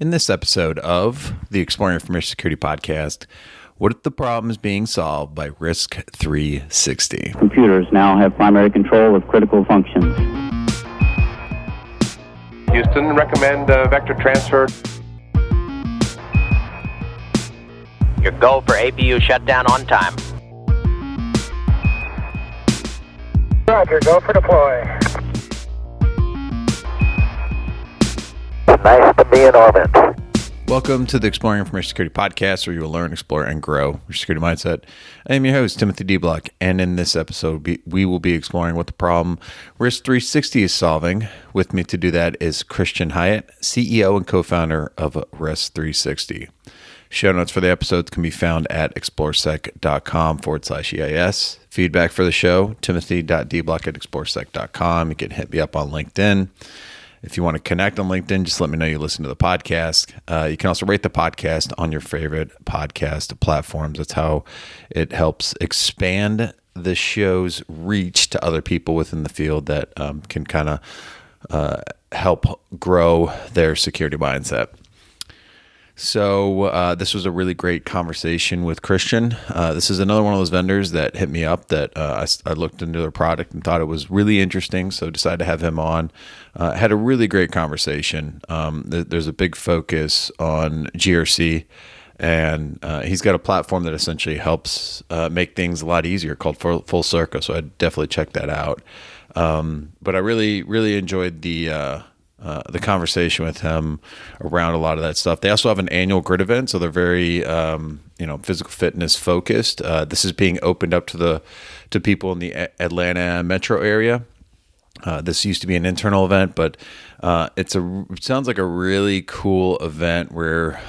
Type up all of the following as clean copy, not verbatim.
In this episode of the Exploring Information Security Podcast, what if the problem is being solved by risk3sixty? Computers now have primary control of critical functions. Houston, recommend vector transfer. Your go for APU shutdown on time. Roger, go for deploy. Nice to be in orbit. Welcome to the Exploring Information Security Podcast, where you will learn, explore, and grow your security mindset. I am your host, Timothy D. Block, and in this episode, we will be exploring what the problem risk3sixty is solving. With me to do that is Christian Hyatt, CEO and co-founder of risk3sixty. Show notes for the episodes can be found at exploresec.com/EIS. Feedback for the show, timothy.dblock@exploresec.com. You can hit me up on LinkedIn. If you want to connect on LinkedIn, just let me know you listen to the podcast. You can also rate the podcast on your favorite podcast platforms. That's how it helps expand the show's reach to other people within the field that can kind of help grow their security mindset. So this was a really great conversation with Christian. This is another one of those vendors that hit me up that I looked into their product and thought it was really interesting, so decided to have him on. Had a really great conversation. There's a big focus on GRC, and he's got a platform that essentially helps make things a lot easier called Full Circle, so I'd definitely check that out. But I really enjoyed the conversation with him around a lot of that stuff. They also have an annual grid event, so they're very, physical fitness focused. This is being opened up to people in the Atlanta metro area. This used to be an internal event, but it sounds like a really cool event where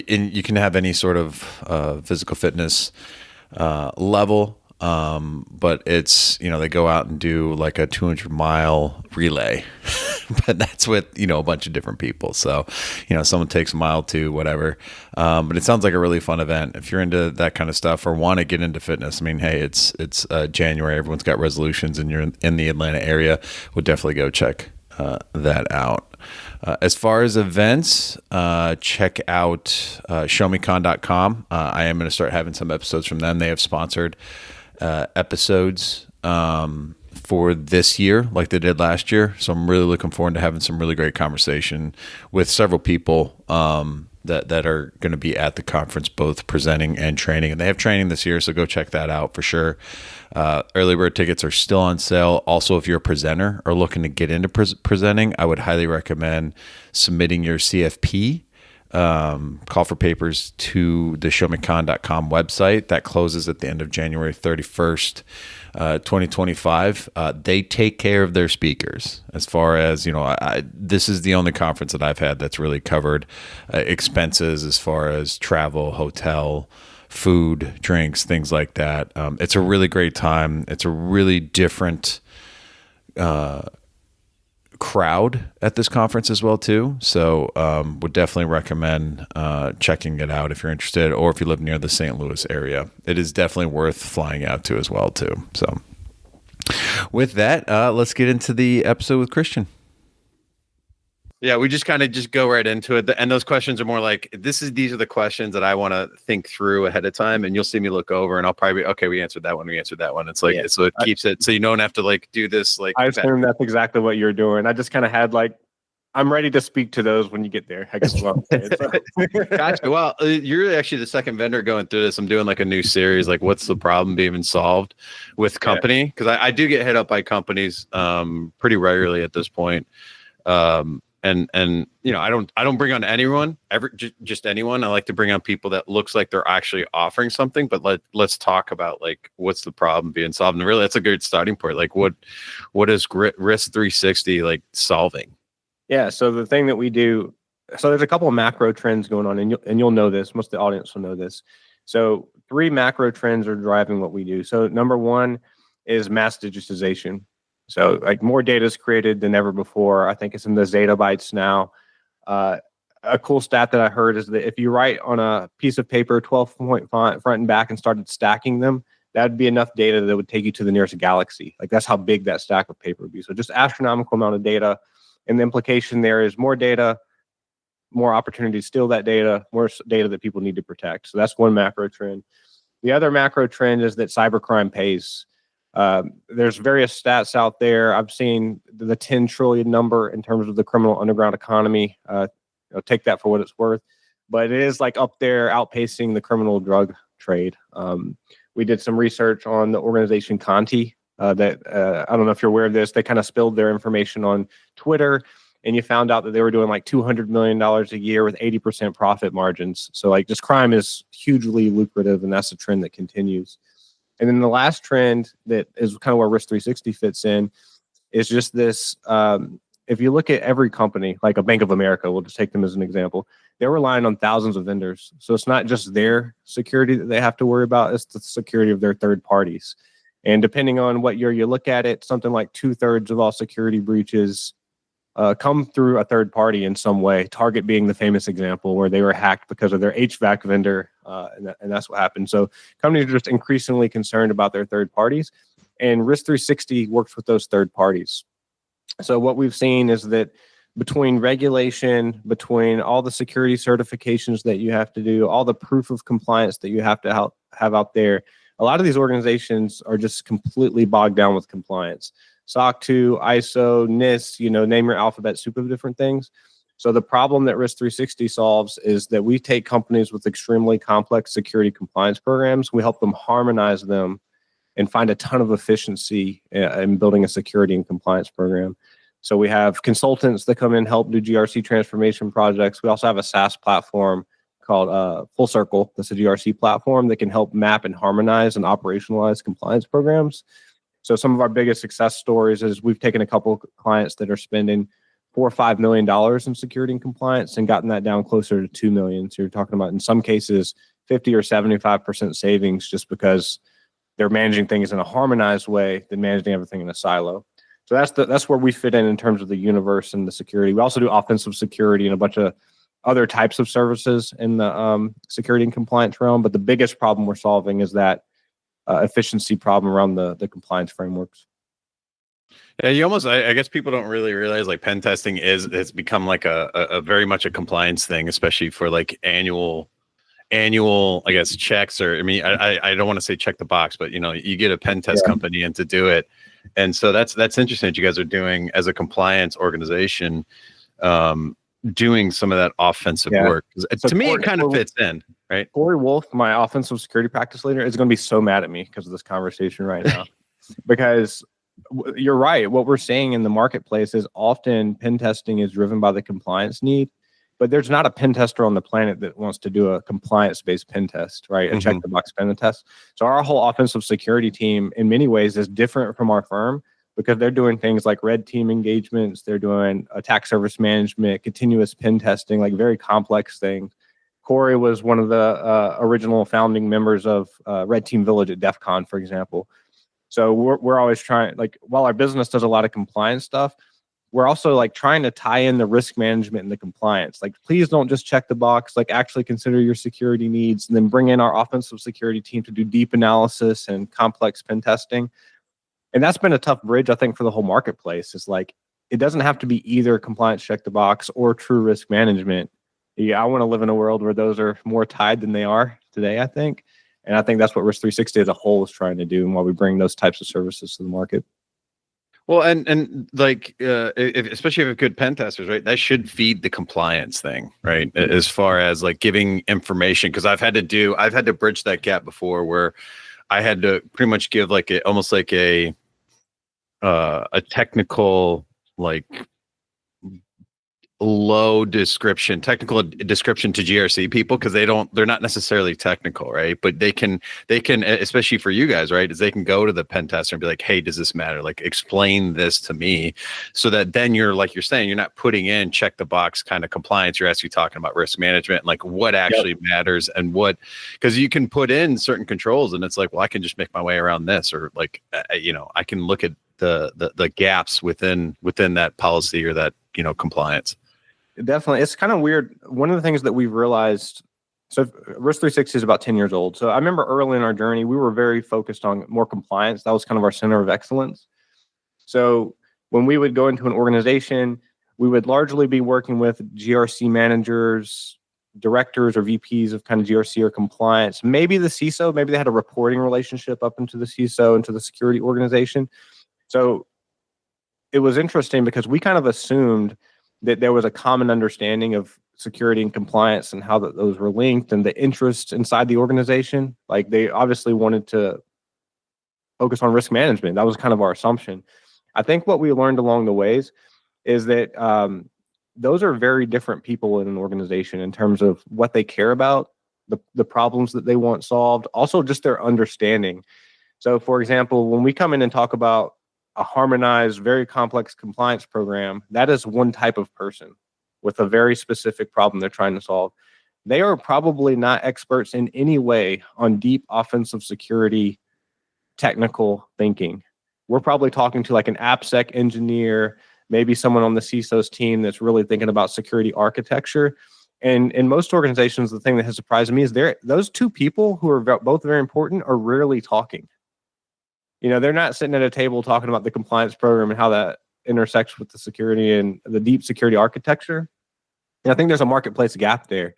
you can have any sort of physical fitness level. But it's, they go out and do like a 200-mile relay, but that's with, a bunch of different people. So, someone takes a mile to whatever. But it sounds like a really fun event. If you're into that kind of stuff or want to get into fitness, I mean, hey, it's January. Everyone's got resolutions and you're in the Atlanta area. We'll definitely go check that out. As far as events, check out showmecon.com. I am going to start having some episodes from them. They have sponsored episodes for this year like they did last year, so I'm really looking forward to having some really great conversation with several people that are going to be at the conference, both presenting and training, and they have training this year, so go check that out for sure. Early bird tickets are still on sale. Also, if you're a presenter or looking to get into presenting, I would highly recommend submitting your CFP call for papers to the showmecon.com website. That closes at the end of January 31st, 2025. They take care of their speakers. As far as, this is the only conference that I've had that's really covered expenses as far as travel, hotel, food, drinks, things like that. It's a really great time. It's a really different crowd at this conference as well too, so would definitely recommend checking it out if you're interested, or if you live near the St. Louis area. It is definitely worth flying out to as well too. So with that, let's get into the episode with Christian. Yeah, we just kind of go right into it, and those questions are more like these are the questions that I want to think through ahead of time, and you'll see me look over and I'll probably be, okay, we answered that one. It's like, so it keeps it so you don't have to do this. I assume that's exactly what you're doing. I just kind of had I'm ready to speak to those when you get there, I guess. Well, gotcha. Well, you're actually the second vendor going through this. I'm doing a new series, what's the problem being solved with company? Because I do get hit up by companies pretty regularly at this point. And I don't bring on anyone ever, just anyone. I like to bring on people that looks like they're actually offering something, but let's talk about what's the problem being solved. And really, that's a good starting point. What is risk3sixty solving? Yeah. So the thing that we do, so there's a couple of macro trends going on, and you'll know this. Most of the audience will know this. So 3 macro trends are driving what we do. So number 1 is mass digitization. So more data is created than ever before. I think it's in the zettabytes now. A cool stat that I heard is that if you write on a piece of paper 12-point font front and back and started stacking them, that'd be enough data that would take you to the nearest galaxy. That's how big that stack of paper would be. So just astronomical amount of data. And the implication there is more data more opportunity to steal that data, more data that people need to protect. So that's one macro trend. The other macro trend is that cybercrime pays. There's various stats out there. I've seen the 10 trillion number in terms of the criminal underground economy. Take that for what it's worth. But it is like up there outpacing the criminal drug trade. We did some research on the organization Conti that I don't know if you're aware of this. They kind of spilled their information on Twitter, and you found out that they were doing like $200 million a year with 80% profit margins. So like just crime is hugely lucrative, and that's a trend that continues. And then the last trend that is kind of where risk3sixty fits in is just this. If you look at every company, like a Bank of America, we'll just take them as an example, they're relying on thousands of vendors. So it's not just their security that they have to worry about, it's the security of their third parties. And depending on what year you look at it, something like 2/3 of all security breaches come through a third party in some way. Target being the famous example where they were hacked because of their HVAC vendor, and that's what happened. So companies are just increasingly concerned about their third parties, and risk3sixty works with those third parties. So what we've seen is that between regulation, between all the security certifications that you have to do, all the proof of compliance that you have to have out there, a lot of these organizations are just completely bogged down with compliance. SOC 2, ISO, NIST, name your alphabet soup of different things. So the problem that risk3sixty solves is that we take companies with extremely complex security compliance programs, we help them harmonize them and find a ton of efficiency in building a security and compliance program. So we have consultants that come in and help do GRC transformation projects. We also have a SaaS platform called Full Circle. That's a GRC platform that can help map and harmonize and operationalize compliance programs. So some of our biggest success stories is we've taken a couple of clients that are spending $4 or $5 million in security and compliance and gotten that down closer to $2 million. So you're talking about, in some cases, 50 or 75% savings just because they're managing things in a harmonized way than managing everything in a silo. So that's where we fit in terms of the universe and the security. We also do offensive security and a bunch of other types of services in the security and compliance realm. But the biggest problem we're solving is that efficiency problem around the compliance frameworks. Yeah, I guess people don't really realize like pen testing it's become like a very much a compliance thing, especially for like annual, I guess, checks, or I don't want to say check the box, but you get a pen test company in to do it. And so that's interesting that you guys are doing as a compliance organization, doing some of that offensive work. So to me, it kind of fits in, right? Corey Wolf, my offensive security practice leader, is going to be so mad at me because of this conversation right now. Because you're right. What we're seeing in the marketplace is often pen testing is driven by the compliance need, but there's not a pen tester on the planet that wants to do a compliance-based pen test, right? A check-the-box pen test. So our whole offensive security team, in many ways, is different from our firm because they're doing things like red team engagements. They're doing attack surface management, continuous pen testing, like very complex things. Corey was one of the original founding members of Red Team Village at DEF CON, for example. So we're always trying, like, while our business does a lot of compliance stuff, we're also like trying to tie in the risk management and the compliance. Like, please don't just check the box, like actually consider your security needs, and then bring in our offensive security team to do deep analysis and complex pen testing. And that's been a tough bridge, I think, for the whole marketplace. It's like, it doesn't have to be either compliance check the box or true risk management. Yeah, I want to live in a world where those are more tied than they are today, I think. And I think that's what risk3sixty as a whole is trying to do, and why we bring those types of services to the market. Well, and like, especially if you have good pen testers, right? That should feed the compliance thing, right? As far as like giving information, because I've had to bridge that gap before, where I had to pretty much give like almost like a technical, like technical description to GRC people, because they're not necessarily technical, right? But they can, especially for you guys, right, is they can go to the pen tester and be like, hey, does this matter? Like, explain this to me, so that then you're, like you're saying, you're not putting in check the box kind of compliance. You're actually talking about risk management, like what actually matters, and what, because you can put in certain controls and it's like, well, I can just make my way around this, or like, I can look at the gaps within that policy or that, compliance. Definitely. It's kind of weird. One of the things that we've realized, so risk3sixty is about 10 years old. So I remember early in our journey, we were very focused on more compliance. That was kind of our center of excellence. So when we would go into an organization, we would largely be working with GRC managers, directors or VPs of kind of GRC or compliance, maybe the CISO, maybe they had a reporting relationship up into the CISO, into the security organization. So it was interesting because we kind of assumed that there was a common understanding of security and compliance and how those were linked and the interest inside the organization. Like they obviously wanted to focus on risk management. That was kind of our assumption. I think what we learned along the ways is that those are very different people in an organization in terms of what they care about, the problems that they want solved, also just their understanding. So for example, when we come in and talk about a harmonized, very complex compliance program, that is one type of person with a very specific problem they're trying to solve. They are probably not experts in any way on deep offensive security, technical thinking. We're probably talking to like an AppSec engineer, maybe someone on the CISO's team that's really thinking about security architecture. And in most organizations, the thing that has surprised me is those two people who are both very important are rarely talking. You know, they're not sitting at a table talking about the compliance program and how that intersects with the security and the deep security architecture. And I think there's a marketplace gap there.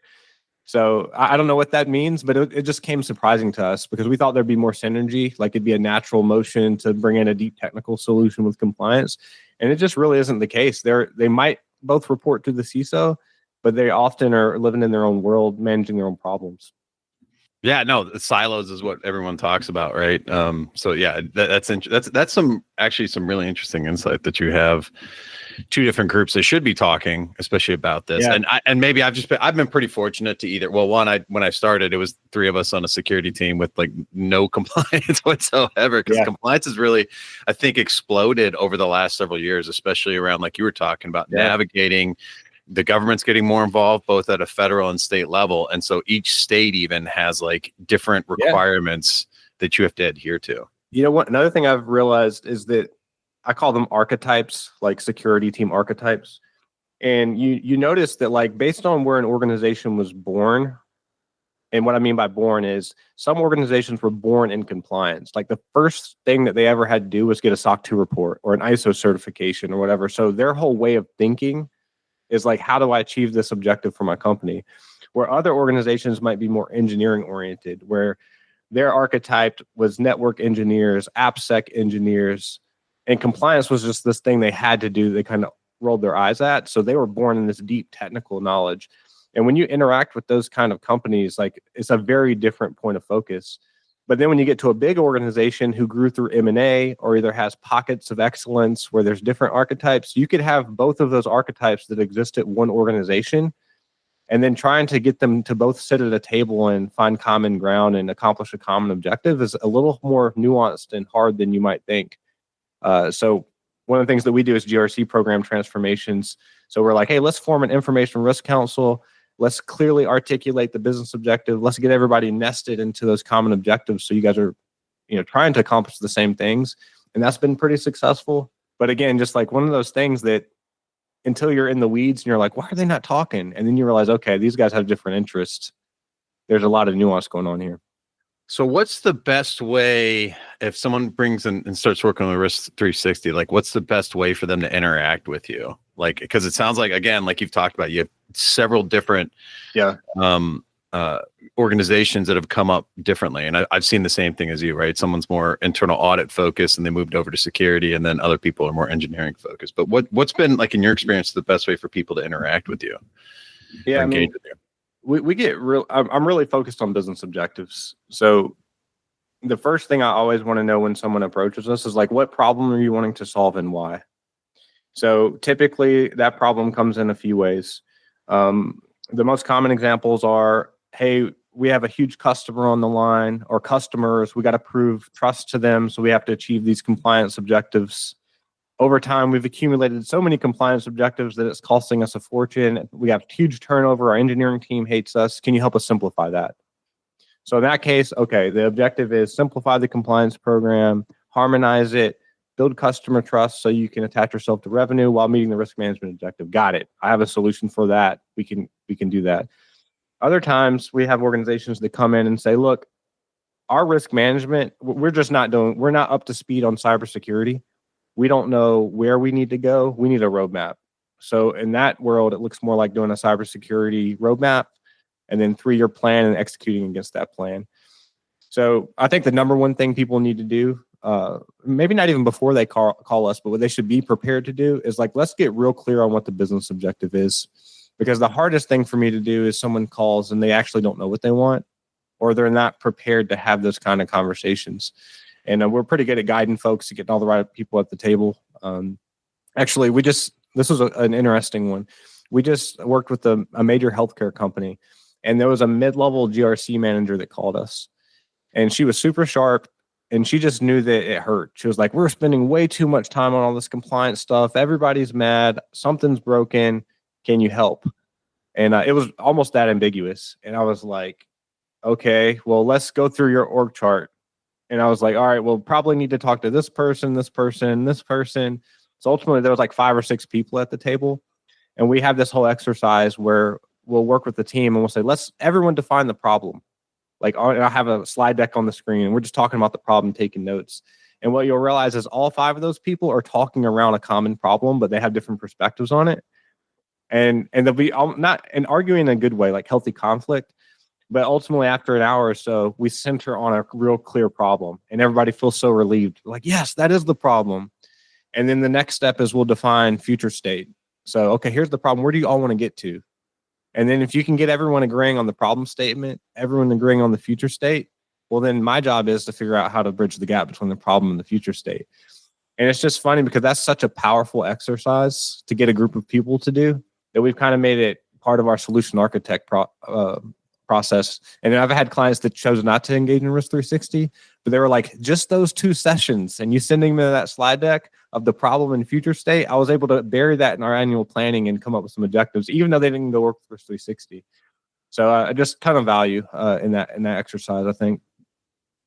So I don't know what that means, but it just came surprising to us because we thought there'd be more synergy, like it'd be a natural motion to bring in a deep technical solution with compliance. And it just really isn't the case. They might both report to the CISO, but they often are living in their own world, managing their own problems. Yeah, no, the silos is what everyone talks about, right? So yeah, that's some really interesting insight that you have. Two different groups that should be talking, especially about this. Yeah. And maybe I've been pretty fortunate to either. Well, when I started, it was three of us on a security team with like no compliance whatsoever, because compliance has really, I think, exploded over the last several years, especially around like you were talking about navigating. The government's getting more involved, both at a federal and state level. And so each state even has like different requirements that you have to adhere to. You know what? Another thing I've realized is that I call them archetypes, like security team archetypes. And you notice that like based on where an organization was born, and what I mean by born is some organizations were born in compliance. Like the first thing that they ever had to do was get a SOC 2 report or an ISO certification or whatever. So their whole way of thinking is like, how do I achieve this objective for my company? Where other organizations might be more engineering oriented, where their archetype was network engineers, AppSec engineers, and compliance was just this thing they had to do. They kind of rolled their eyes at. So they were born in this deep technical knowledge. And when you interact with those kind of companies, like it's a very different point of focus. But then when you get to a big organization who grew through M&A or either has pockets of excellence where there's different archetypes, you could have both of those archetypes that exist at one organization, and then trying to get them to both sit at a table and find common ground and accomplish a common objective is a little more nuanced and hard than you might think. So one of the things that we do is GRC program transformations. So we're like, hey, let's form an information risk council. Let's clearly articulate the business objective. Let's get everybody nested into those common objectives. So you guys are, trying to accomplish the same things. And that's been pretty successful. But again, just like one of those things that until you're in the weeds and you're like, why are they not talking? And then you realize, okay, these guys have different interests. There's a lot of nuance going on here. So what's the best way if someone brings in and starts working on the risk3sixty, like what's the best way for them to interact with you? Like, because it sounds like, again, like you've talked about, you have several different organizations that have come up differently. And I've seen the same thing as you, right? Someone's more internal audit focused and they moved over to security, and then other people are more engineering focused. But what's been like in your experience the best way for people to interact with you? Yeah, engage with you? We get real. I'm really focused on business objectives. So the first thing I always want to know when someone approaches us is like, what problem are you wanting to solve and why? So typically that problem comes in a few ways. The most common examples are, hey, we have a huge customer on the line, or customers, we got to prove trust to them. So we have to achieve these compliance objectives. Over time, we've accumulated so many compliance objectives that it's costing us a fortune. We have huge turnover. Our engineering team hates us. Can you help us simplify that? So in that case, okay, the objective is simplify the compliance program, harmonize it, build customer trust so you can attach yourself to revenue while meeting the risk management objective. Got it. I have a solution for that. We can do that. Other times we have organizations that come in and say, look, our risk management, we're not up to speed on cybersecurity. We don't know where we need to go. We need a roadmap. So in that world, it looks more like doing a cybersecurity roadmap and then 3-year plan and executing against that plan. So I think the number one thing people need to do, maybe not even before they call us, but what they should be prepared to do is like, let's get real clear on what the business objective is. Because the hardest thing for me to do is someone calls and they actually don't know what they want, or they're not prepared to have those kind of conversations. And we're pretty good at guiding folks to get all the right people at the table. Actually, this was an interesting one. We just worked with a major healthcare company, and there was a mid-level GRC manager that called us, and she was super sharp, and she just knew that it hurt. She was like, we're spending way too much time on all this compliance stuff. Everybody's mad. Something's broken. Can you help? And it was almost that ambiguous. And I was like, okay, well, let's go through your org chart. And I was like, all right, we'll probably need to talk to this person, this person, this person. So ultimately, there was like 5 or 6 people at the table. And we have this whole exercise where we'll work with the team and we'll say, let's everyone define the problem. Like I'll have a slide deck on the screen and we're just talking about the problem, taking notes. And what you'll realize is all 5 of those people are talking around a common problem, but they have different perspectives on it. And they'll be not and arguing in a good way, like healthy conflict. But ultimately, after an hour or so, we center on a real clear problem, and everybody feels so relieved. Like, yes, that is the problem. And then the next step is we'll define future state. So, okay, here's the problem. Where do you all want to get to? And then if you can get everyone agreeing on the problem statement, everyone agreeing on the future state, well, then my job is to figure out how to bridge the gap between the problem and the future state. And it's just funny because that's such a powerful exercise to get a group of people to do that we've kind of made it part of our solution architect process. And I've had clients that chose not to engage in risk3sixty, but they were like, just those 2 sessions and you sending me that slide deck of the problem and future state, I was able to bury that in our annual planning and come up with some objectives, even though they didn't go work for risk3sixty. So just ton of value in that exercise, I think.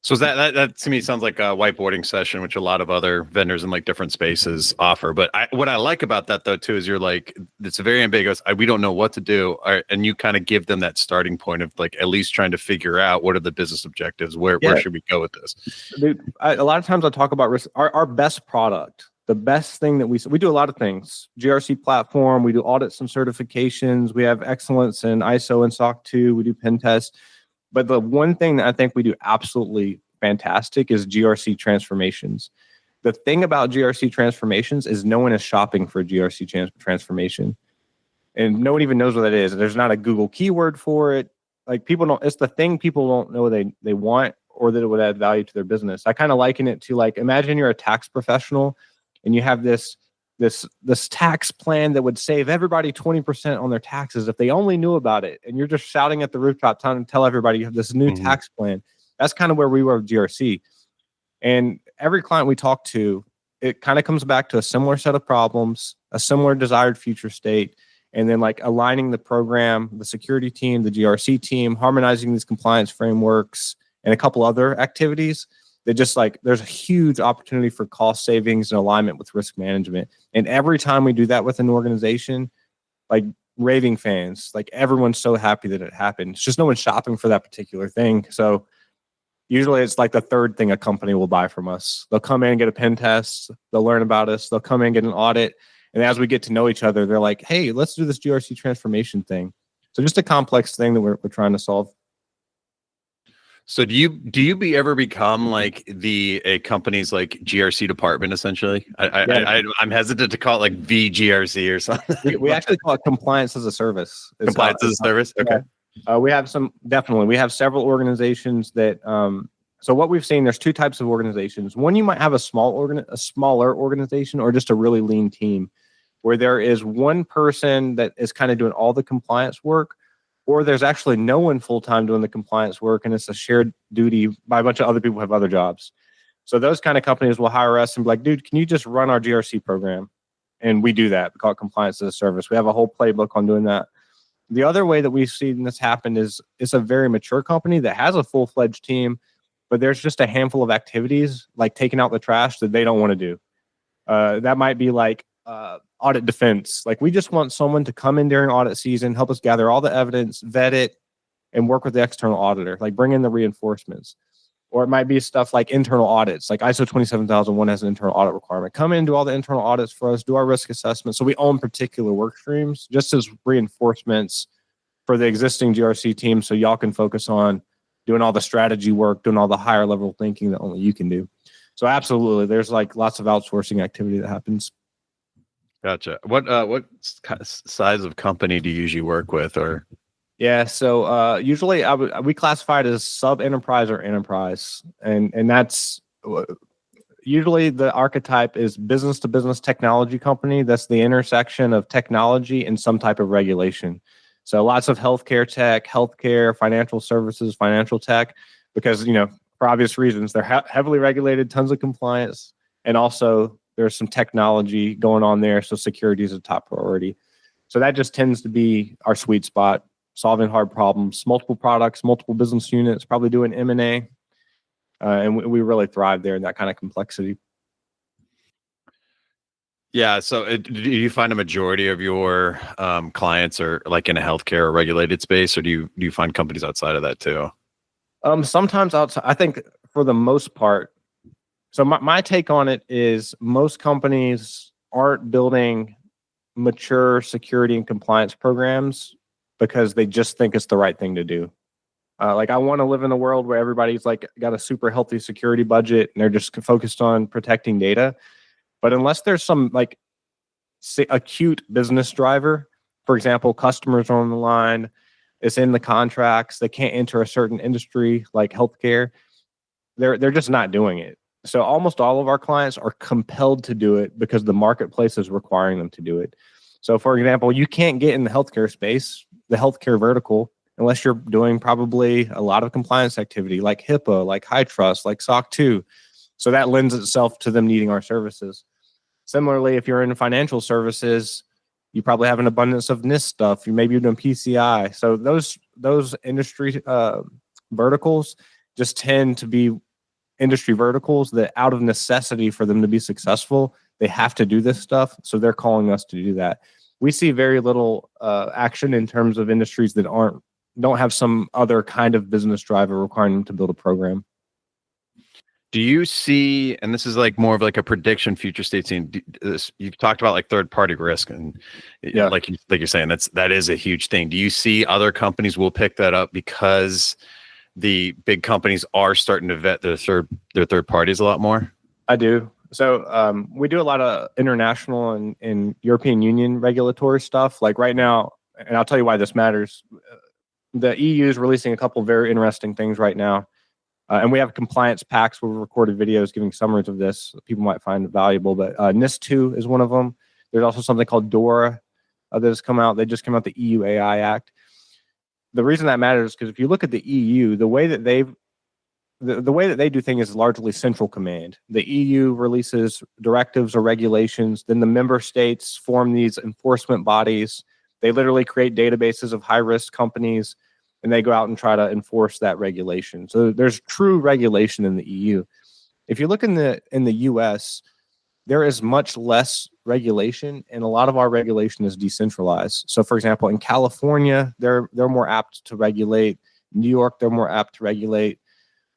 So that to me sounds like a whiteboarding session, which a lot of other vendors in like different spaces offer. But what I like about that though too is you're like, it's very ambiguous. We don't know what to do, and you kind of give them that starting point of like at least trying to figure out what are the business objectives, where should we go with this? Dude, a lot of times I talk about risk. Our best product, the best thing that we do a lot of things. GRC platform, we do audits and certifications. We have excellence in ISO and SOC 2. We do pen tests. But the one thing that I think we do absolutely fantastic is GRC transformations. The thing about GRC transformations is no one is shopping for GRC transformation. And no one even knows what that is. There's not a Google keyword for it. Like people don't, it's the thing people don't know they want or that it would add value to their business. I kind of liken it to like, imagine you're a tax professional and you have this tax plan that would save everybody 20% on their taxes if they only knew about it. And you're just shouting at the rooftop trying to tell everybody you have this new tax plan. That's kind of where we were with GRC. And every client we talk to, it kind of comes back to a similar set of problems, a similar desired future state, and then like aligning the program, the security team, the GRC team, harmonizing these compliance frameworks, and a couple other activities. That just like there's a huge opportunity for cost savings and alignment with risk management. And every time we do that with an organization, like raving fans, like everyone's so happy that it happened. It's just no one's shopping for that particular thing. So usually it's like the third thing a company will buy from us. They'll come in and get a pen test. They'll learn about us. They'll come in and get an audit. And as we get to know each other, they're like, hey, let's do this GRC transformation thing. So just a complex thing that we're trying to solve. So do you ever become like a company's like GRC department essentially? I'm hesitant to call it like VGRC or something. We actually call it compliance as a service. Compliance as a service. Okay. We have several organizations that. So what we've seen, there's 2 types of organizations. One, you might have a smaller organization or just a really lean team, where there is one person that is kind of doing all the compliance work. Or there's actually no one full-time doing the compliance work, and it's a shared duty by a bunch of other people who have other jobs. So those kind of companies will hire us and be like, dude, can you just run our GRC program? And we do that. We call it compliance as a service. We have a whole playbook on doing that. The other way that we've seen this happen is it's a very mature company that has a full-fledged team, but there's just a handful of activities like taking out the trash that they don't want to do. That might be like audit defense. Like we just want someone to come in during audit season, help us gather all the evidence, vet it, and work with the external auditor, like bring in the reinforcements. Or it might be stuff like internal audits, like ISO 27001 has an internal audit requirement. Come in, do all the internal audits for us, do our risk assessment. So we own particular work streams just as reinforcements for the existing GRC team, so y'all can focus on doing all the strategy work, doing all the higher level thinking that only you can do. So absolutely, there's like lots of outsourcing activity that happens. Gotcha. What size of company do you usually work with, or? Yeah, so usually we classify it as sub-enterprise or enterprise, and that's usually the archetype is business-to-business technology company. That's the intersection of technology and some type of regulation. So lots of healthcare tech, healthcare, financial services, financial tech, because for obvious reasons they're heavily regulated, tons of compliance, and also there's some technology going on there. So security is a top priority. So that just tends to be our sweet spot. Solving hard problems, multiple products, multiple business units, probably doing M&A. And we really thrive there in that kind of complexity. Yeah. So do you find a majority of your clients are like in a healthcare or regulated space, or do you find companies outside of that too? Sometimes outside, I think for the most part. So my take on it is most companies aren't building mature security and compliance programs because they just think it's the right thing to do. Like I want to live in a world where everybody's like got a super healthy security budget and they're just focused on protecting data. But unless there's some like acute business driver, for example, customers are on the line, it's in the contracts, they can't enter a certain industry like healthcare, they're just not doing it. So almost all of our clients are compelled to do it because the marketplace is requiring them to do it. So for example, you can't get in the healthcare space, the healthcare vertical, unless you're doing probably a lot of compliance activity like HIPAA, like HITRUST, like SOC 2. So that lends itself to them needing our services. Similarly, if you're in financial services, you probably have an abundance of NIST stuff. Maybe you're doing PCI. So those industry verticals just tend to be industry verticals that out of necessity for them to be successful, they have to do this stuff. So they're calling us to do that. We see very little action in terms of industries that don't have some other kind of business driver requiring them to build a program. Do you see, and this is like more of like a prediction, future state scene. You've talked about like third-party risk, and yeah, like you're saying, that is a huge thing. Do you see other companies will pick that up because the big companies are starting to vet their third parties a lot more? I do. So we do a lot of international and European Union regulatory stuff. Like right now, and I'll tell you why this matters. The EU is releasing a couple of very interesting things right now. And we have compliance packs where we recorded videos giving summaries of this. People might find it valuable, but NIST 2 is one of them. There's also something called DORA that has come out. They just came out, the EU AI Act. The reason that matters is because if you look at the EU, the way that they do things is largely central command. The EU releases directives or regulations, then the member states form these enforcement bodies. They literally create databases of high-risk companies, and they go out and try to enforce that regulation. So there's true regulation in the EU. If you look in the US, there is much less regulation, and a lot of our regulation is decentralized. So for example, in California, they're more apt to regulate. New York, they're more apt to regulate.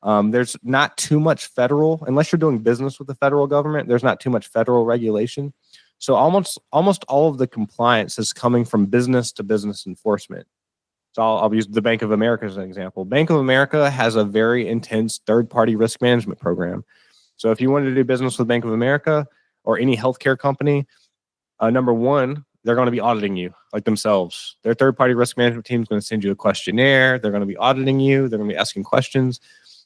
There's not too much federal, unless you're doing business with the federal government, there's not too much federal regulation. So almost all of the compliance is coming from business to business enforcement. So I'll use the Bank of America as an example. Bank of America has a very intense third-party risk management program. So if you wanted to do business with Bank of America or any healthcare company, number one, they're going to be auditing you like themselves. Their third-party risk management team is going to send you a questionnaire. They're going to be auditing you. They're going to be asking questions.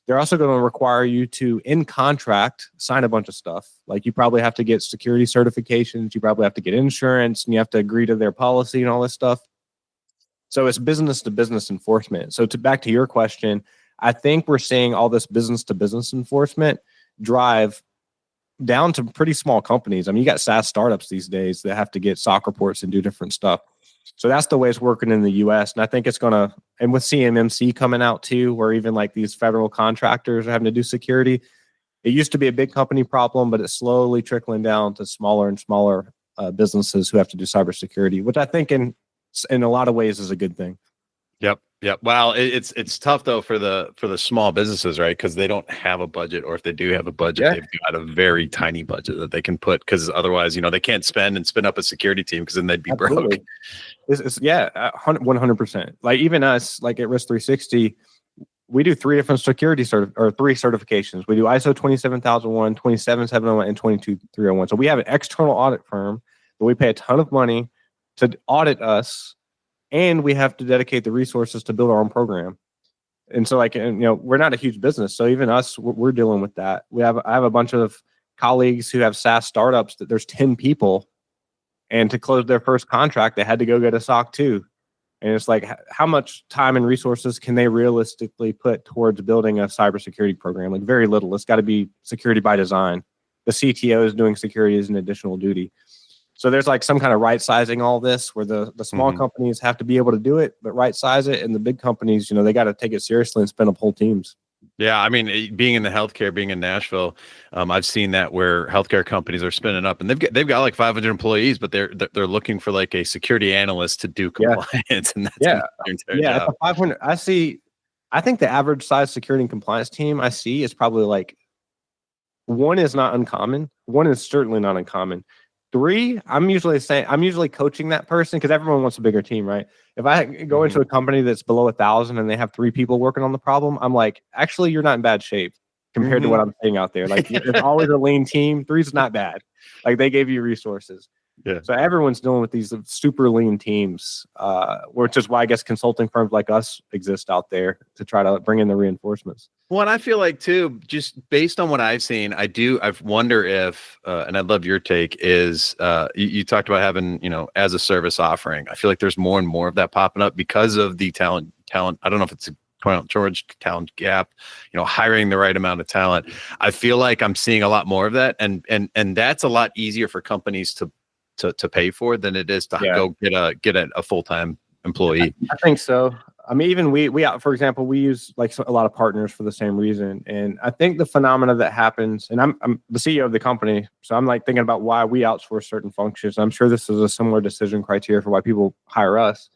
They're also going to require you to, in contract, sign a bunch of stuff. Like you probably have to get security certifications. You probably have to get insurance, and you have to agree to their policy and all this stuff. So it's business to business enforcement. So back to your question, I think we're seeing all this business to business enforcement drive down to pretty small companies. I mean, you got SaaS startups these days that have to get SOC reports and do different stuff. So that's the way it's working in the US. And I think it's going to, and with CMMC coming out too, where even like these federal contractors are having to do security, it used to be a big company problem, but it's slowly trickling down to smaller and smaller businesses who have to do cybersecurity, which I think in a lot of ways is a good thing. Yep. Yep. Well, it's tough though for the small businesses, right? Because they don't have a budget, or if they do have a budget, Yeah. they've got a very tiny budget that they can put, because otherwise, they can't spend and spin up a security team, because then they'd be broke. Yeah, 100%. Like even us, like at risk3sixty, we do three certifications. We do ISO 27001, 27701, and 22301. So we have an external audit firm that we pay a ton of money to audit us, and we have to dedicate the resources to build our own program. And so we're not a huge business. So even us, we're dealing with that. I have a bunch of colleagues who have SaaS startups that there's 10 people, and to close their first contract, they had to go get a SOC 2. And it's like, how much time and resources can they realistically put towards building a cybersecurity program? Like very little. It's got to be security by design. The CTO is doing security as an additional duty. So there's like some kind of right sizing all this, where the small companies have to be able to do it, but right size it. And the big companies, they got to take it seriously and spin up whole teams. Yeah, I mean, being in the healthcare, being in Nashville, I've seen that where healthcare companies are spinning up, and they've got like 500 employees, but they're looking for like a security analyst to do compliance, and that's their entire job. 500. I think the average size security and compliance team I see is probably like, one is not uncommon. One is certainly not uncommon. 3, I'm usually coaching that person, because everyone wants a bigger team, right? If I go into a company that's below 1,000 and they have 3 people working on the problem, I'm like, actually, you're not in bad shape compared to what I'm seeing out there. Like, there's always a lean team. 3's not bad. Like, they gave you resources. Yeah. So everyone's dealing with these super lean teams, which is why I guess consulting firms like us exist out there to try to bring in the reinforcements. Well, and I feel like too, just based on what I've seen, I wonder if, and I'd love your take, is you talked about having, as a service offering. I feel like there's more and more of that popping up because of the talent. I don't know if it's a talent gap, hiring the right amount of talent. I feel like I'm seeing a lot more of that, and that's a lot easier for companies to pay for than it is to go get a full-time employee. I think so. I mean, even we for example, we use like a lot of partners for the same reason. And I think the phenomena that happens, and I'm the CEO of the company, so I'm like thinking about why we outsource certain functions. I'm sure this is a similar decision criteria for why people hire us.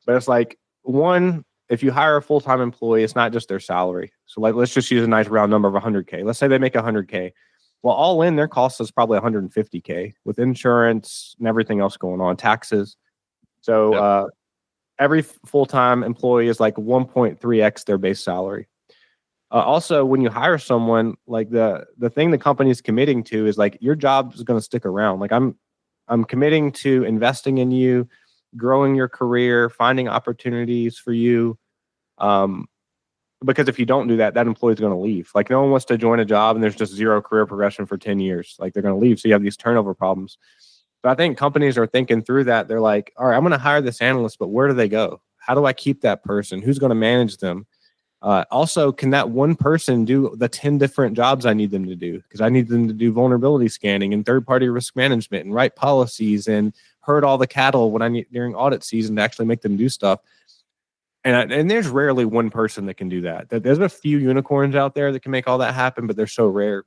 But it's like, one, if you hire a full-time employee, it's not just their salary. So like, let's just use a nice round number of 100K. Let's say they make 100K. Well, all in, their cost is probably 150K with insurance and everything else going on, taxes. So every full-time employee is like 1.3x their base salary. Also, when you hire someone, like the thing the company is committing to is like, your job is going to stick around. Like I'm committing to investing in you, growing your career, finding opportunities for you. Because if you don't do that, that employee is going to leave. Like, no one wants to join a job and there's just zero career progression for 10 years. Like, they're going to leave. So you have these turnover problems. So I think companies are thinking through that. They're like, all right, I'm going to hire this analyst, but where do they go? How do I keep that person? Who's going to manage them? Also, can that one person do the 10 different jobs I need them to do? Because I need them to do vulnerability scanning and third-party risk management and write policies and herd all the cattle when I need during audit season to actually make them do stuff. And there's rarely one person that can do that. There's a few unicorns out there that can make all that happen, but they're so rare.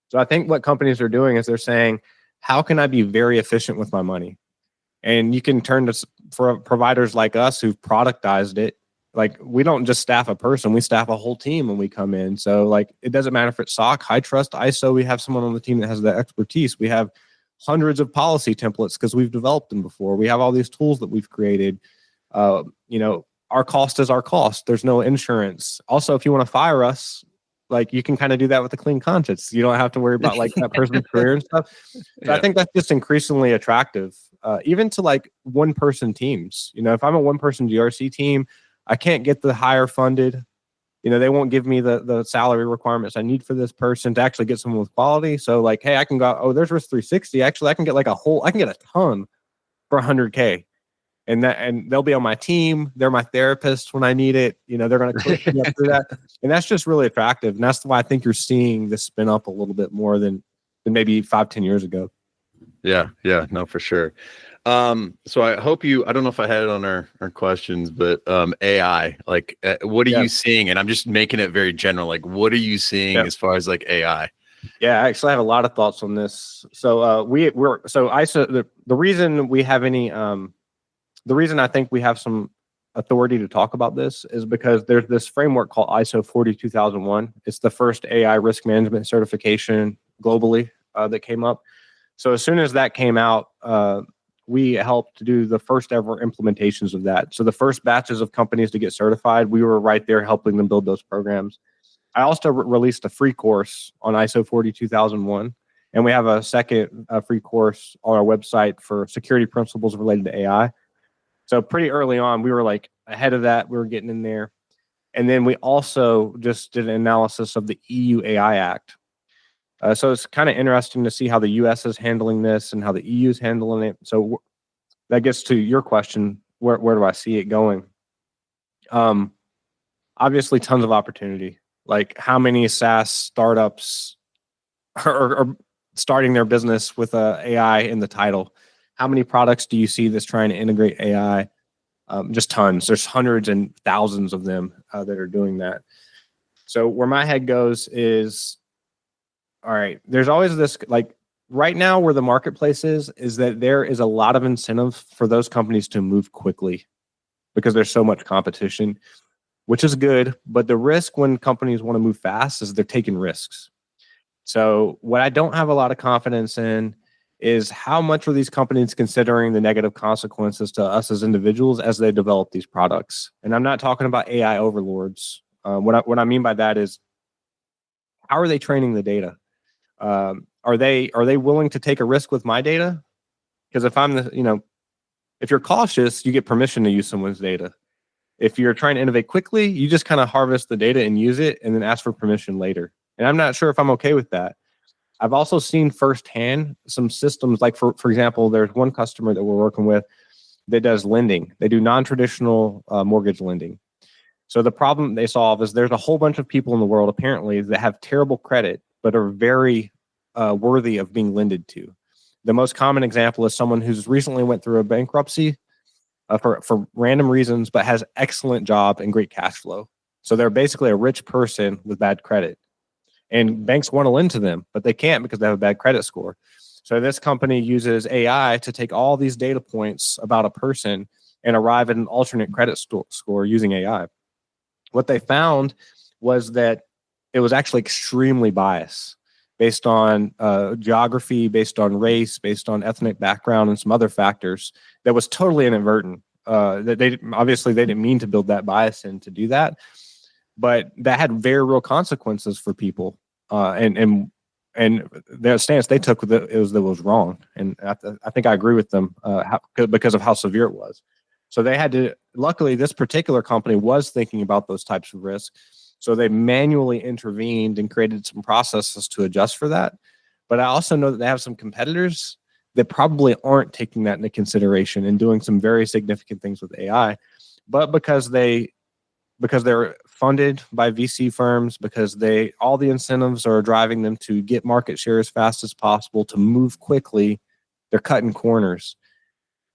So I think what companies are doing is they're saying, how can I be very efficient with my money? And you can turn to for providers like us who've productized it. Like, we don't just staff a person, we staff a whole team when we come in. So like, it doesn't matter if it's SOC, high trust, ISO, we have someone on the team that has the expertise. We have hundreds of policy templates because we've developed them before. We have all these tools that we've created. Our cost is our cost. There's no insurance. Also, if you want to fire us, like, you can kind of do that with a clean conscience. You don't have to worry about like that person's career and stuff. So I think that's just increasingly attractive, even to like one person teams. If I'm a one person GRC team, I can't get the higher funded. They won't give me the salary requirements I need for this person to actually get someone with quality. So like, hey, I can go, oh, there's risk3sixty. Actually, I can get a ton for 100K. And they'll be on my team. They're my therapist when I need it. They're going to coach me up through that. And that's just really attractive. And that's why I think you're seeing this spin up a little bit more than maybe 5-10 years ago. Yeah. No, for sure. So I hope I don't know if I had it on our questions, but AI, like, what are you seeing? And I'm just making it very general. Like, what are you seeing as far as like AI? Yeah, I actually have a lot of thoughts on this. So ISO, the reason we have any, the reason I think we have some authority to talk about this is because there's this framework called ISO 42001. It's the first AI risk management certification globally that came up. So as soon as that came out, we helped to do the first ever implementations of that. So the first batches of companies to get certified, we were right there helping them build those programs. I also released a free course on ISO 42001, and we have a second free course on our website for security principles related to AI. So pretty early on, we were like ahead of that. We were getting in there. And then we also just did an analysis of the EU AI Act. So it's kind of interesting to see how the US is handling this and how the EU is handling it. So that gets to your question, where do I see it going? Obviously, tons of opportunity. Like how many SaaS startups are starting their business with AI in the title? How many products do you see that's trying to integrate AI? Just tons. There's hundreds and thousands of them that are doing that. So where my head goes is, all right, there's always this, like right now where the marketplace is that there is a lot of incentive for those companies to move quickly because there's so much competition, which is good. But the risk when companies want to move fast is they're taking risks. So what I don't have a lot of confidence in is how much are these companies considering the negative consequences to us as individuals as they develop these products. And I'm not talking about AI overlords. What I mean by that is, how are they training the data? Are they willing to take a risk with my data? Because if you're cautious, you get permission to use someone's data. If you're trying to innovate quickly, you just kind of harvest the data and use it and then ask for permission later. And I'm not sure if I'm okay with that. I've also seen firsthand some systems, like for example, there's one customer that we're working with that does lending. They do non-traditional mortgage lending. So the problem they solve is there's a whole bunch of people in the world apparently that have terrible credit, but are very worthy of being lended to. The most common example is someone who's recently went through a bankruptcy for random reasons, but has excellent job and great cash flow. So they're basically a rich person with bad credit. And banks want to lend to them, but they can't because they have a bad credit score. So this company uses AI to take all these data points about a person and arrive at an alternate credit score using AI. What they found was that it was actually extremely biased based on geography, based on race, based on ethnic background, and some other factors that was totally inadvertent. That they didn't mean to build that bias in to do that, but that had very real consequences for people. And their stance they took with it was wrong. And I think I agree with them because of how severe it was. So they had to, luckily this particular company was thinking about those types of risks. So they manually intervened and created some processes to adjust for that. But I also know that they have some competitors that probably aren't taking that into consideration and doing some very significant things with AI. But because they're funded by VC firms, because all the incentives are driving them to get market share as fast as possible, to move quickly, they're cutting corners.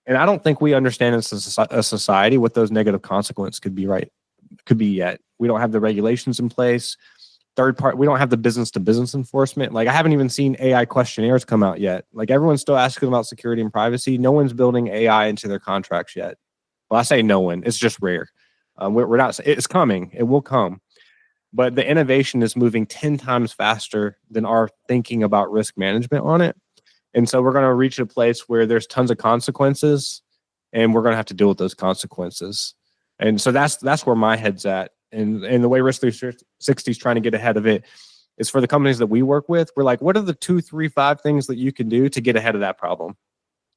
And I don't think we understand as a society what those negative consequences could be yet. We don't have the regulations in place. We don't have the business to business enforcement. Like I haven't even seen AI questionnaires come out yet. Like everyone's still asking about security and privacy. No one's building AI into their contracts yet. Well, I say no one, it's just rare. We're not, it's coming, it will come. But the innovation is moving 10 times faster than our thinking about risk management on it. And so we're going to reach a place where there's tons of consequences and we're going to have to deal with those consequences. And so that's where my head's at. And the way risk3sixty is trying to get ahead of it is for the companies that we work with. We're like, what are the 2, 3, 5 things that you can do to get ahead of that problem?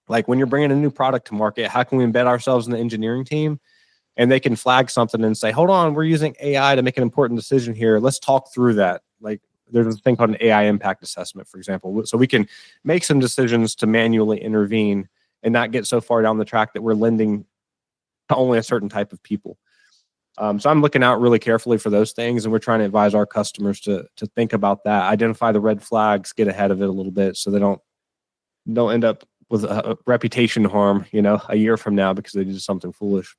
Like when you're bringing a new product to market, how can we embed ourselves in the engineering team? And they can flag something and say, hold on, we're using AI to make an important decision here. Let's talk through that. Like there's a thing called an AI impact assessment, for example. So we can make some decisions to manually intervene and not get so far down the track that we're lending to only a certain type of people. So I'm looking out really carefully for those things, and we're trying to advise our customers to think about that, identify the red flags, get ahead of it a little bit, so they don't end up with a reputation harm, a year from now because they did something foolish.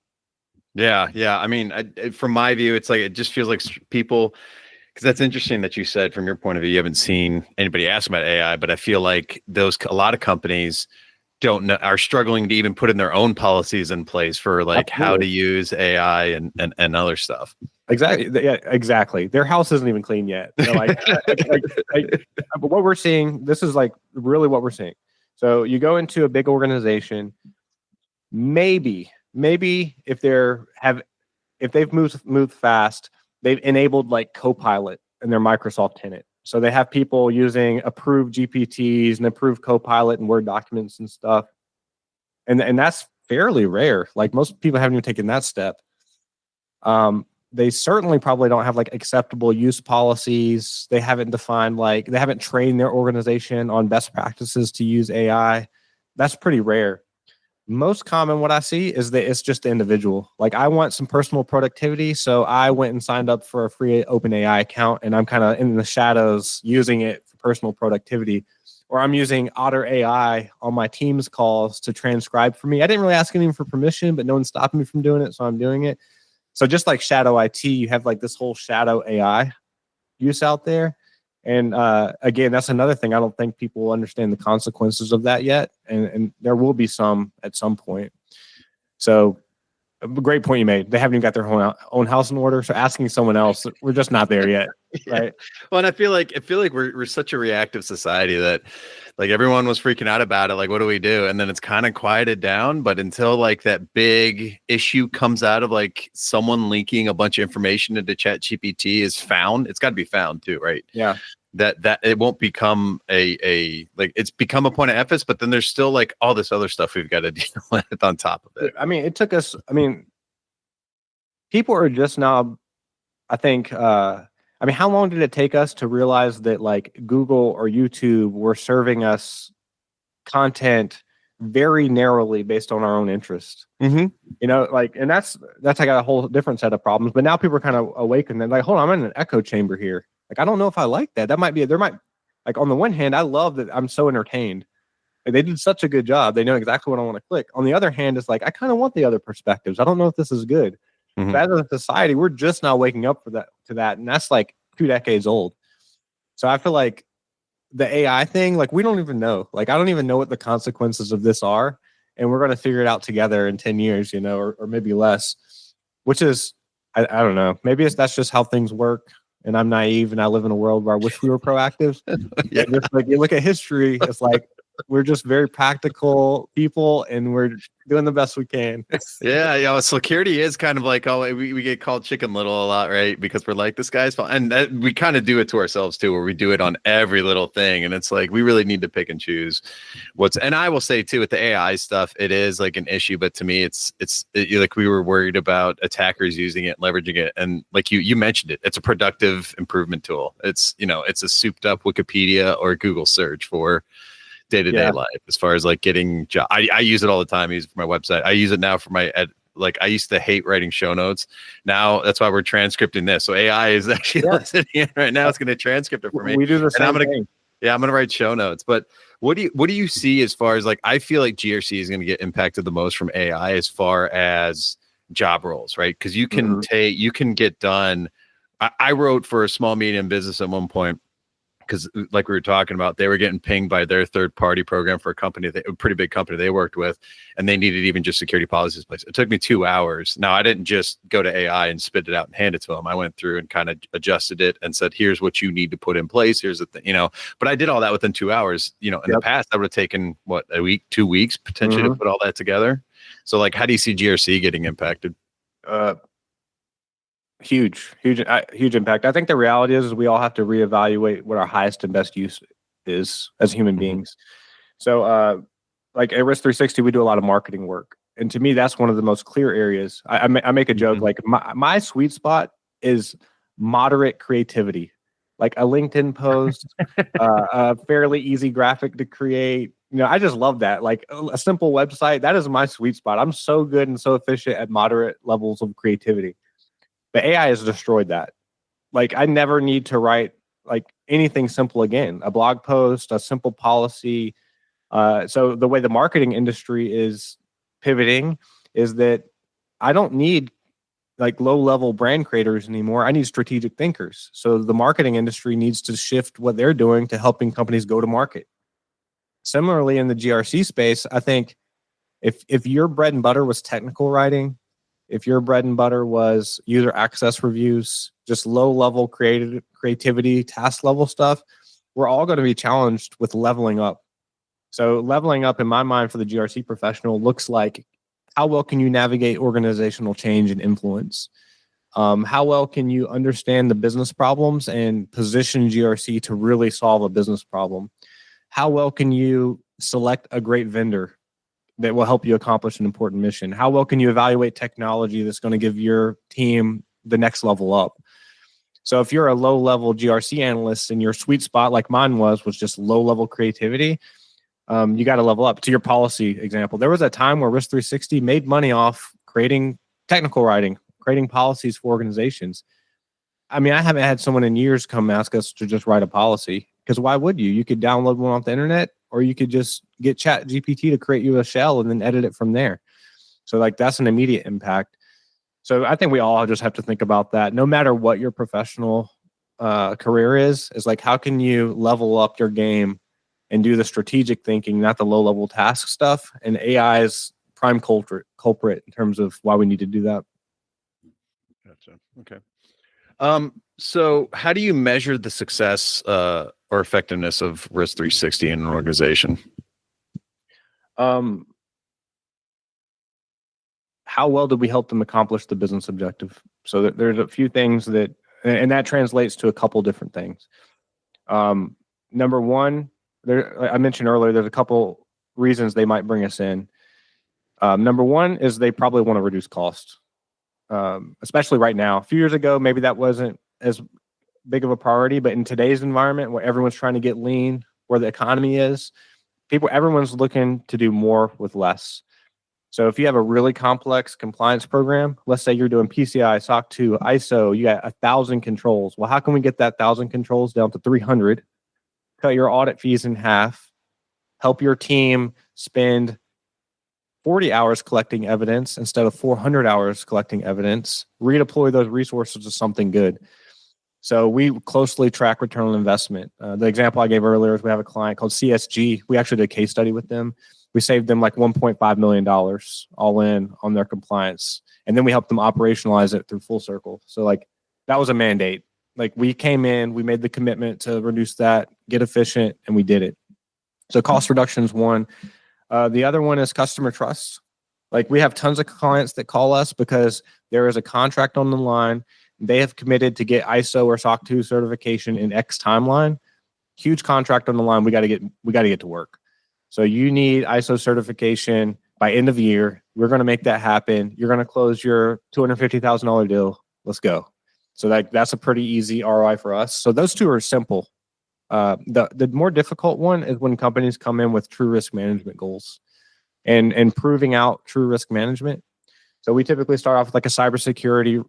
Yeah. I mean, from my view, it's like it just feels like people. Because that's interesting that you said from your point of view, you haven't seen anybody ask about AI, but I feel like a lot of companies don't know, are struggling to even put in their own policies in place for like how to use AI and other stuff. Exactly. Yeah, exactly. Their house isn't even clean yet. They're like, but what we're seeing, this is like really what we're seeing. So you go into a big organization, maybe if they've moved fast, they've enabled like Copilot in their Microsoft tenant. So they have people using approved GPTs and approved Copilot and Word documents and stuff. And that's fairly rare. Like most people haven't even taken that step. They certainly probably don't have like acceptable use policies. They haven't defined they haven't trained their organization on best practices to use AI. That's pretty rare. Most common what I see is that it's just the individual. Like I want some personal productivity. So I went and signed up for a free OpenAI account and I'm kind of in the shadows using it for personal productivity. Or I'm using Otter AI on my Teams calls to transcribe for me. I didn't really ask anyone for permission, but no one's stopping me from doing it. So I'm doing it. So just like shadow IT, you have like this whole shadow AI use out there. And again, that's another thing. I don't think people will understand the consequences of that yet. And there will be some at some point. So a great point you made. They haven't even got their own house in order. So asking someone else, we're just not there yet. Right. Well, and I feel like we're such a reactive society that like everyone was freaking out about it. Like, what do we do? And then it's kind of quieted down. But until like that big issue comes out of like someone leaking a bunch of information into ChatGPT is found, it's got to be found too, right? Yeah. That it won't become it's become a point of emphasis, but then there's still like all this other stuff we've got to deal with on top of it. I mean, it took us, people are just now, I think, how long did it take us to realize that like Google or YouTube were serving us content very narrowly based on our own interest? Mm-hmm. And that's I got a whole different set of problems. But now people are kind of awakened. They're like, hold on, I'm in an echo chamber here. Like, I don't know if I like that. That might be, like on the one hand, I love that I'm so entertained. Like, they did such a good job. They know exactly what I want to click. On the other hand, it's like, I kind of want the other perspectives. I don't know if this is good. Mm-hmm. But as a society, we're just now waking up to that. And that's like 2 decades old. So I feel like the AI thing, like we don't even know. Like, I don't even know what the consequences of this are. And we're going to figure it out together in 10 years, or maybe less, which is, I don't know. Maybe that's just how things work. And I'm naive and I live in a world where I wish we were proactive. Yeah. Just like you look at history, it's like we're just very practical people and we're doing the best we can. Yeah. Security is kind of like, we get called Chicken Little a lot, right? Because we're like, this guy's fine. And we kind of do it to ourselves too, where we do it on every little thing. And it's like, we really need to pick and choose and I will say too, with the AI stuff, it is like an issue, but to me, it's like we were worried about attackers using it, leveraging it. And like you mentioned it, it's a productive improvement tool. It's a souped up Wikipedia or Google search for day-to-day life as far as like getting I use it all the time. I use it for my website. I use it now for my I used to hate writing show notes. Now that's why we're transcripting this. So AI is actually listening in right now. It's going to transcript it for me. We do the same thing. Yeah, I'm going to write show notes. But what do you see as far as like, I feel like GRC is going to get impacted the most from AI as far as job roles, right? Because you can you can get done. I wrote for a small medium business at one point, because like we were talking about, they were getting pinged by their third party program for a pretty big company they worked with, and they needed even just security policies in place. It took me 2 hours. Now, I didn't just go to AI and spit it out and hand it to them. I went through and kind of adjusted it and said, here's what you need to put in place. Here's the thing, but I did all that within 2 hours. In the past, I would have taken a week, 2 weeks potentially to put all that together. So like, how do you see GRC getting impacted? Huge impact. I think the reality is we all have to reevaluate what our highest and best use is as human beings. So like at risk3sixty, we do a lot of marketing work. And to me, that's one of the most clear areas. I make a joke, like my sweet spot is moderate creativity, like a LinkedIn post, a fairly easy graphic to create. I just love that. Like a simple website, that is my sweet spot. I'm so good and so efficient at moderate levels of creativity. But AI has destroyed that. Like I never need to write like anything simple again, a blog post, a simple policy. So the way the marketing industry is pivoting is that I don't need like low-level brand creators anymore. I need strategic thinkers. So the marketing industry needs to shift what they're doing to helping companies go to market. Similarly, in the GRC space, I think if your bread and butter was technical writing, if your bread and butter was user access reviews, just low level creativity, task level stuff, we're all going to be challenged with leveling up. So leveling up in my mind for the GRC professional looks like, how well can you navigate organizational change and influence? How well can you understand the business problems and position GRC to really solve a business problem? How well can you select a great vendor that will help you accomplish an important mission? How well can you evaluate technology that's going to give your team the next level up? So if you're a low-level GRC analyst and your sweet spot, like mine was just low-level creativity, you got to level up. To your policy example, there was a time where risk3sixty made money off creating technical writing, creating policies for organizations. I mean, I haven't had someone in years come ask us to just write a policy, because why would you? You could download one off the internet, or you could just get Chat GPT to create you a shell and then edit it from there. So like that's an immediate impact. So I think we all just have to think about that. No matter what your professional career is like, how can you level up your game and do the strategic thinking, not the low level task stuff? And AI is prime culprit in terms of why we need to do that. Gotcha. Okay. So how do you measure the success or effectiveness of risk3sixty in an organization? How well did we help them accomplish the business objective? So there's a few things that, and that translates to a couple different things. Number one, I mentioned earlier, there's a couple reasons they might bring us in. Number one is they probably want to reduce costs, especially right now. A few years ago, maybe that wasn't as big of a priority, but in today's environment where everyone's trying to get lean, where the economy is, everyone's looking to do more with less. So if you have a really complex compliance program, let's say you're doing PCI, SOC 2, ISO, you got 1,000 controls. Well, how can we get that 1,000 controls down to 300, cut your audit fees in half, help your team spend 40 hours collecting evidence instead of 400 hours collecting evidence, redeploy those resources to something good? So we closely track return on investment. The example I gave earlier is we have a client called CSG. We actually did a case study with them. We saved them like $1.5 million all in on their compliance. And then we helped them operationalize it through Full Circle. So like that was a mandate. Like we came in, we made the commitment to reduce that, get efficient, and we did it. So cost reduction is one. The other one is customer trust. Like we have tons of clients that call us because there is a contract on the line. They have committed to get ISO or SOC 2 certification in X timeline. Huge contract on the line. We got to get to work. So you need ISO certification by end of year. We're going to make that happen. You're going to close your $250,000 deal. Let's go. So that's a pretty easy ROI for us. So those two are simple. The more difficult one is when companies come in with true risk management goals and proving out true risk management. So we typically start off with like a cybersecurity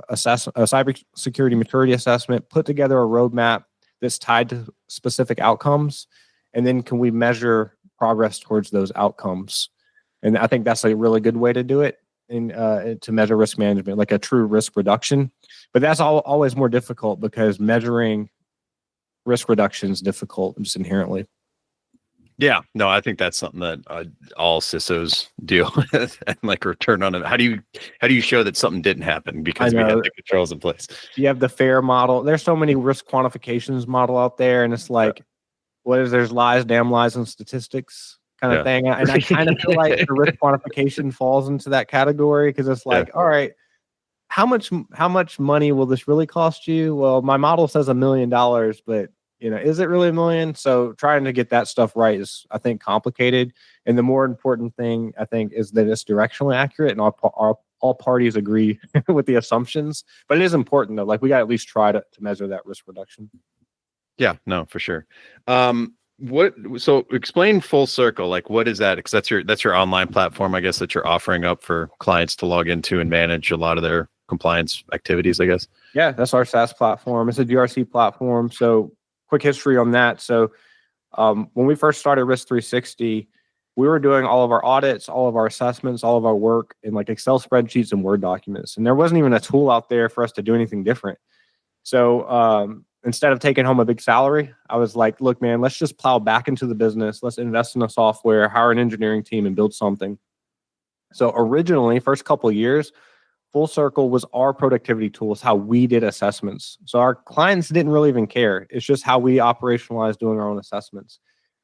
assessment, a cybersecurity maturity assessment, put together a roadmap that's tied to specific outcomes, and then can we measure progress towards those outcomes? And I think that's a really good way to do it, and to measure risk management, like a true risk reduction. But that's always more difficult because measuring risk reduction is difficult just inherently. Yeah, no, I think that's something that all CISOs deal with, and like return on it. How do you show that something didn't happen because we have the controls in place? You have the FAIR model. There's so many risk quantifications model out there, and it's like, there's lies, damn lies, and statistics kind of thing. And I kind of feel like the risk quantification falls into that category because it's like, all right, how much money will this really cost you? Well, my model says $1 million, but is it really $1 million? So trying to get that stuff right is, I think, complicated. And the more important thing, I think, is that it's directionally accurate and all parties agree with the assumptions. But it is important though. Like we got to at least try to measure that risk reduction. Yeah, no, for sure. So explain Full Circle. Like, what is that? Because that's your online platform, I guess, that you're offering up for clients to log into and manage a lot of their compliance activities, I guess. Yeah, that's our SaaS platform. It's a GRC platform. So quick history on that. So when we first started risk3sixty, we were doing all of our audits, all of our assessments, all of our work in like Excel spreadsheets and Word documents. And there wasn't even a tool out there for us to do anything different. So instead of taking home a big salary, I was like, look, man, let's just plow back into the business. Let's invest in the software, hire an engineering team, and build something. So originally, first couple of years, Full Circle was our productivity tool. It's how we did assessments. So our clients didn't really even care. It's just how we operationalized doing our own assessments.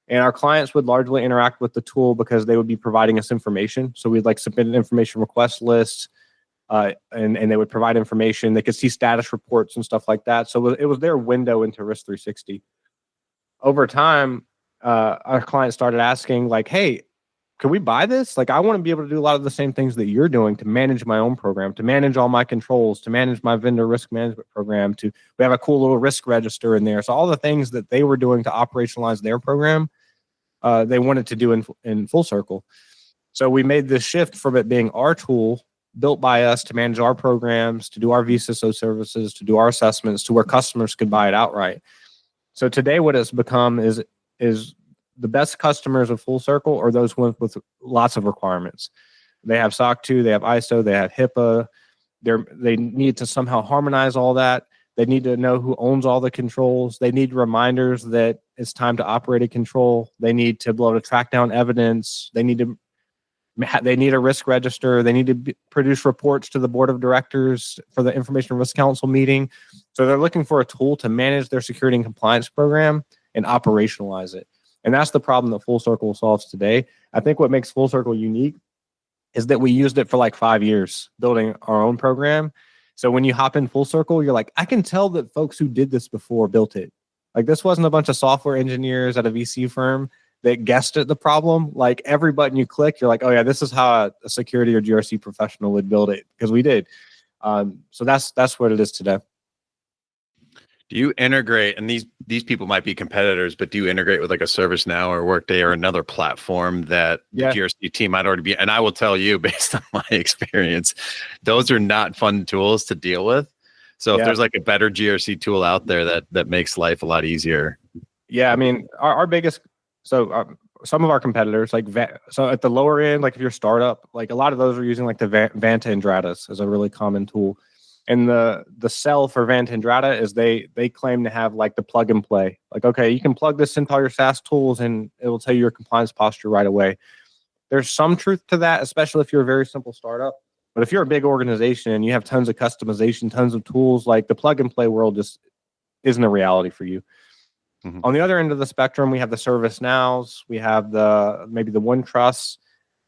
And our clients would largely interact with the tool because they would be providing us information. So we'd like submit an information request list, and they would provide information. They could see status reports and stuff like that. So it was their window into risk3sixty. Over time, our clients started asking like, hey, can we buy this? Like, I want to be able to do a lot of the same things that you're doing to manage my own program, to manage all my controls, to manage my vendor risk management program. We have a cool little risk register in there. So all the things that they were doing to operationalize their program, they wanted to do in Full Circle. So we made this shift from it being our tool built by us to manage our programs, to do our vCISO services, to do our assessments, to where customers could buy it outright. So today what it's become is the best customers of Full Circle are those ones with lots of requirements. They have SOC 2, they have ISO, they have HIPAA. They need to somehow harmonize all that. They need to know who owns all the controls. They need reminders that it's time to operate a control. They need to be able to track down evidence. They need a risk register. They need to produce reports to the board of directors for the Information Risk Council meeting. So they're looking for a tool to manage their security and compliance program and operationalize it. And that's the problem that Full Circle solves today. I think what makes Full Circle unique is that we used it for like 5 years building our own program. So when you hop in Full Circle, you're like, I can tell that folks who did this before built it. Like, this wasn't a bunch of software engineers at a VC firm that guessed at the problem. Like, every button you click, you're like, oh yeah, this is how a security or GRC professional would build it, because we did. So that's what it is today. Do you integrate, and these people might be competitors, but do you integrate with like a ServiceNow or Workday or another platform that the GRC team might already be? And I will tell you, based on my experience, those are not fun tools to deal with. So if there's like a better GRC tool out there that makes life a lot easier. Yeah, I mean, our biggest, some of our competitors, like so at the lower end, like if you're a startup, like a lot of those are using like the Vanta and Dratus as a really common tool. And the sell for Vanta and Drata is they claim to have like the plug and play. Like, okay, you can plug this into all your SaaS tools and it will tell you your compliance posture right away. There's some truth to that, especially if you're a very simple startup. But if you're a big organization and you have tons of customization, tons of tools, like the plug and play world just isn't a reality for you. Mm-hmm. On the other end of the spectrum, we have the ServiceNows, we have maybe the OneTrust.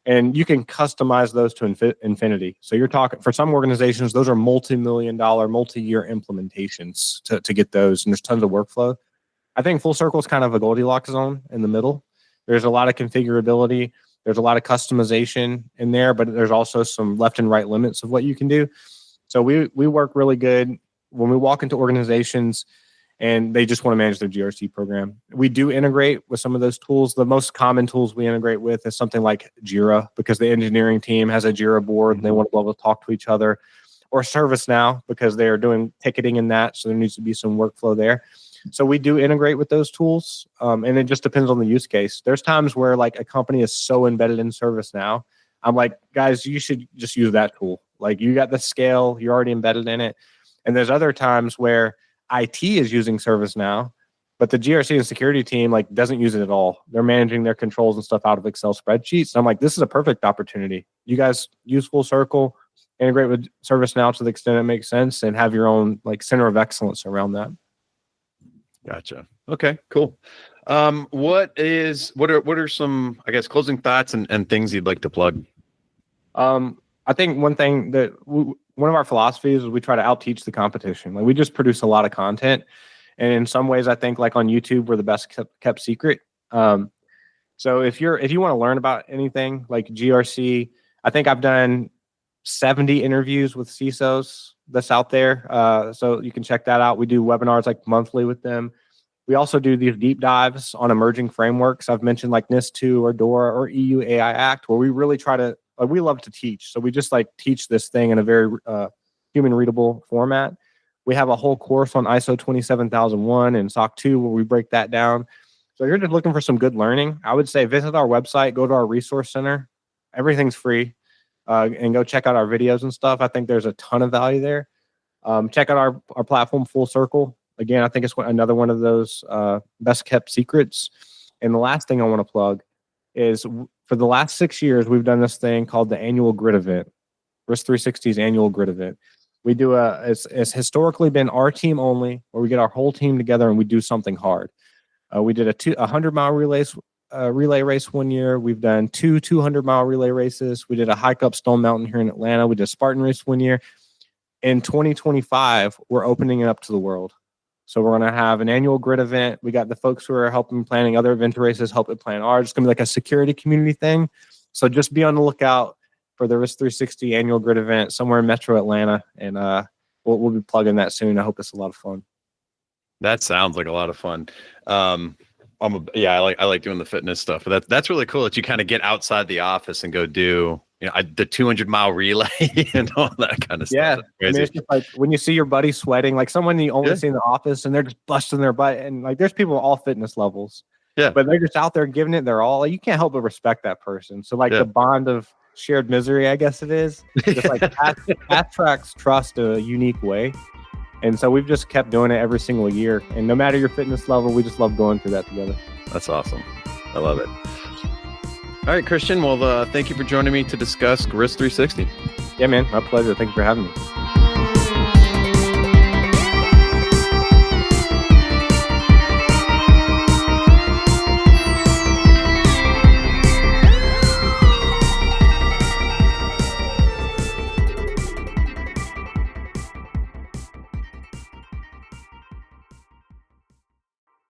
And you can customize those to infinity. So you're talking, for some organizations, those are multi-million-dollar, multi-year implementations to get those. And there's tons of workflow. I think Full Circle is kind of a Goldilocks zone in the middle. There's a lot of configurability. There's a lot of customization in there, but there's also some left and right limits of what you can do. So we work really good when we walk into organizations and they just want to manage their GRC program. We do integrate with some of those tools. The most common tools we integrate with is something like Jira, because the engineering team has a Jira board and they want to be able to talk to each other, or ServiceNow because they're doing ticketing in that. So there needs to be some workflow there. So we do integrate with those tools. And it just depends on the use case. There's times where like a company is so embedded in ServiceNow. I'm like, guys, you should just use that tool. Like, you got the scale, you're already embedded in it. And there's other times where IT is using ServiceNow, but the GRC and security team like doesn't use it at all. They're managing their controls and stuff out of Excel spreadsheets. And I'm like, this is a perfect opportunity. You guys use Full Circle, integrate with ServiceNow to the extent it makes sense, and have your own like center of excellence around that. Gotcha. Okay, cool. What are some, I guess, closing thoughts and things you'd like to plug? I think one thing that one of our philosophies is we try to out-teach the competition. Like, we just produce a lot of content, and in some ways, I think like on YouTube, we're the best kept secret. So if you want to learn about anything like GRC, I think I've done 70 interviews with CISOs that's out there. So you can check that out. We do webinars like monthly with them. We also do these deep dives on emerging frameworks. I've mentioned like NIST 2 or DORA or EU AI Act, where we really try to, we love to teach. So we just like teach this thing in a very human readable format. We have a whole course on ISO 27001 and SOC 2 where we break that down. So if you're just looking for some good learning, I would say visit our website, go to our resource center. Everything's free. And go check out our videos and stuff. I think there's a ton of value there. Check out our platform, Full Circle. Again, I think it's another one of those best kept secrets. And the last thing I want to plug is for the last 6 years, we've done this thing called the annual grid event, risk3sixty's annual grid event. We do it's historically been our team only, where we get our whole team together and we do something hard. We did a 100-mile relay race one year. We've done 2 200-mile relay races. We did a hike up Stone Mountain here in Atlanta. We did a Spartan race one year. In 2025, we're opening it up to the world. So we're going to have an annual grid event. We got the folks who are helping planning other event races, helping plan ours. It's going to be like a security community thing. So just be on the lookout for the Risk3sixty annual grid event somewhere in Metro Atlanta. And we'll be plugging that soon. I hope it's a lot of fun. That sounds like a lot of fun. I like doing the fitness stuff, but that's really cool that you kind of get outside the office and go do, the 200-mile relay and all that kind of stuff. Yeah, I mean, it's just like when you see your buddy sweating, like someone you only see in the office, and they're just busting their butt, and like there's people of all fitness levels. Yeah, but they're just out there giving it their all. You can't help but respect that person. So like the bond of shared misery, I guess it is, just like path tracks trust in a unique way. And so we've just kept doing it every single year. And no matter your fitness level, we just love going through that together. That's awesome. I love it. All right, Christian. Well, thank you for joining me to discuss Risk3sixty. Yeah, man. My pleasure. Thank you for having me.